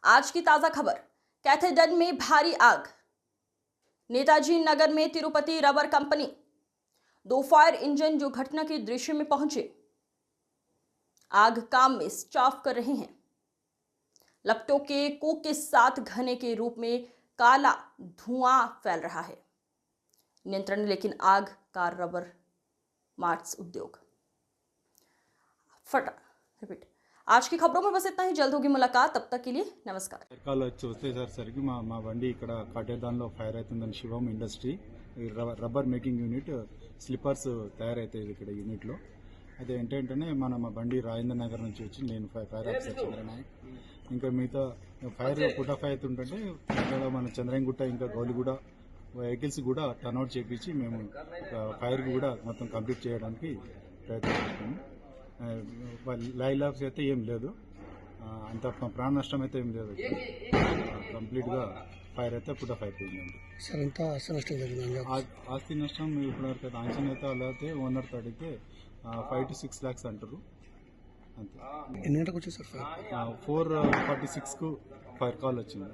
आज की ताजा खबर, कैथेड्रल में भारी आग। नेताजी नगर में Tirupati rubber company, 2 fire engine जो घटना के दृश्य में पहुंचे, आग काम में स्टाफ कर रहे हैं। लपटों के कोक के साथ घने के रूप में काला धुआं फैल रहा है। नियंत्रण लेकिन आग का रबर मार्ट्स उद्योग फटा। रिपीट। आज की खबरों में बस इतना ही। जल्द होगी मुलाकात, तब तक के लिए नमस्कार। వచ్చేసరికి మా బండి ఇక్కడ కట్టేదానిలో ఫైర్ అవుతుందని Shivam industry rubber making unit slippers తయారైతాయి ఇక్కడ యూనిట్లో. అదే ఏంటంటే మా బండి రాజేంద్ర నగర్ నుంచి వచ్చి నేను ఫైర్ ఆఫీసర్ చంద్రనాయక్ ఇంకా మిగతా ఫైర్ పుటఫై అవుతుంటే ఇక్కడ మన చంద్రయంగుట్ట ఇంకా గౌలిగూడ వెహికల్స్ కూడా టర్న్అవుట్ చేపించి మేము ఫైర్ కూడా మొత్తం కంప్లీట్ చేయడానికి ప్రయత్నం చేస్తాము. లైవ్ లాబ్స్ అయితే ఏం లేదు, అంత ప్రాణ నష్టం అయితే ఏం లేదు. కంప్లీట్గా ఫైర్ అయితే పుటఫై అయిపోయిందండి. ఆస్తి నష్టం ఇప్పటివరకు అయితే అంచనా అయితే అలా అయితే ఓనర్తో అడిగితే 5 to 6 lakhs అంటారు. అంతే. ఎన్ని గంటలకు వచ్చేసారు? 4:46కు ఫైర్ కాల్ వచ్చింది.